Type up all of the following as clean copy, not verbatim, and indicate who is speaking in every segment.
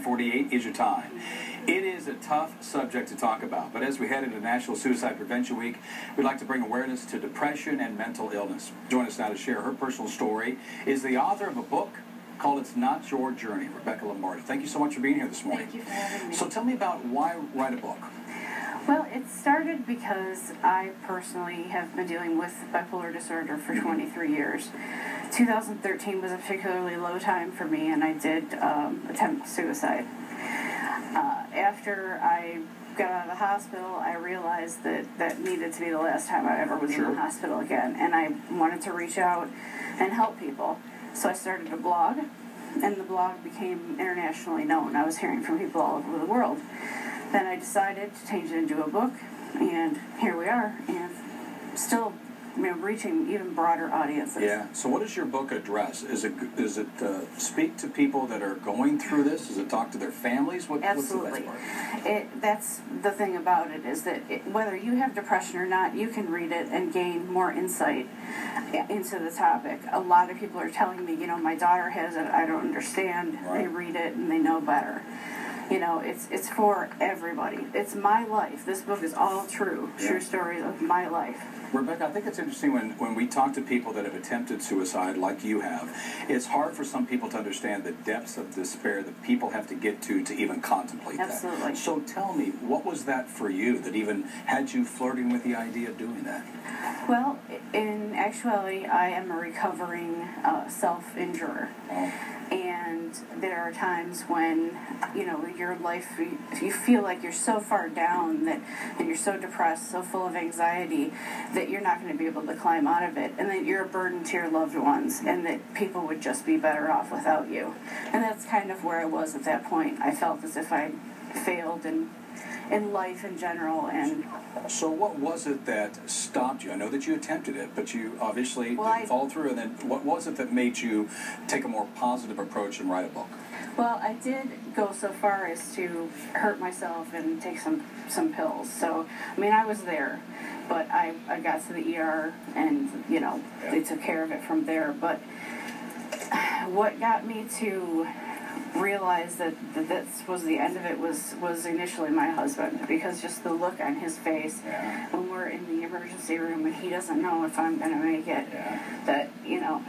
Speaker 1: 748 is your time. It is a tough subject to talk about, but as we head into National Suicide Prevention Week, we'd like to bring awareness to depression and mental illness. Join us now to share her personal story is the author of a book called It's Not Your Journey, Rebecca Lombardo. Thank you so much for being here this morning.
Speaker 2: Thank you for having me.
Speaker 1: So tell me about why write a book.
Speaker 2: Well, it started because I personally have been dealing with bipolar disorder for 23 years. 2013 was a particularly low time for me, and I did attempt suicide. After I got out of the hospital, I realized that that needed to be the last time I ever was in the hospital again, and I wanted to reach out and help people. So I started a blog, and the blog became internationally known. I was hearing from people all over the world. Then I decided to change it into a book, and here we are, and still reaching even broader audiences.
Speaker 1: Yeah. So what does your book address? Is it speak to people that are going through this? Does it talk to their families?
Speaker 2: Absolutely.
Speaker 1: What's the best part?
Speaker 2: That's the thing about it, is that whether you have depression or not, you can read it and gain more insight into the topic. A lot of people are telling me, my daughter has it, I don't understand. Right. They read it and they know better. It's for everybody. It's my life. This book is all true stories of my life.
Speaker 1: Rebecca, I think it's interesting when we talk to people that have attempted suicide like you have, it's hard for some people to understand the depths of despair that people have to get to even contemplate that.
Speaker 2: Absolutely.
Speaker 1: So tell me, what was that for you that even had you flirting with the idea of doing that?
Speaker 2: Well, in actuality, I am a recovering self-injurer.
Speaker 1: Oh.
Speaker 2: And there are times when, your life, you feel like you're so far down and you're so depressed, so full of anxiety, that you're not going to be able to climb out of it. And that you're a burden to your loved ones, and that people would just be better off without you. And that's kind of where I was at that point. I felt as if I failed in life in general. And
Speaker 1: so what was it that stopped you? I know that you attempted it, but you obviously didn't follow through. And then what was it that made you take a more positive approach and write a book?
Speaker 2: Well, I did go so far as to hurt myself and take some pills. So, I was there, but I got to the ER, and, they took care of it from there. But what got me to realize that this was the end of it was initially my husband, because just the look on his face when we're in the emergency room and he doesn't know if I'm going to make it, that,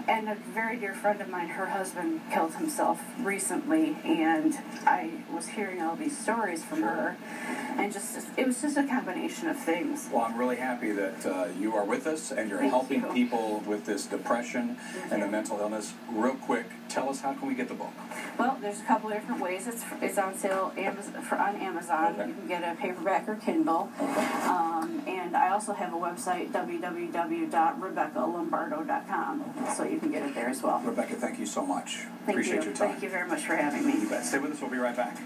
Speaker 2: and a very dear friend of mine, her husband killed himself recently, and I was hearing all these stories from her, and it was just a combination of things.
Speaker 1: Well, I'm really happy that you are with us and you're helping people with this depression and the mental illness. Real quick, tell us, how can we get the book?
Speaker 2: Well, there's a couple of different ways. It's on sale on Amazon. Okay. You can get a paperback or Kindle.
Speaker 1: Okay.
Speaker 2: And I also have a website, www.rebeccalombardo.com, so you can get it there as well.
Speaker 1: Rebecca, thank you so much.
Speaker 2: Appreciate
Speaker 1: your time.
Speaker 2: Thank you very much for having me.
Speaker 1: You bet. Stay with us. We'll be right back.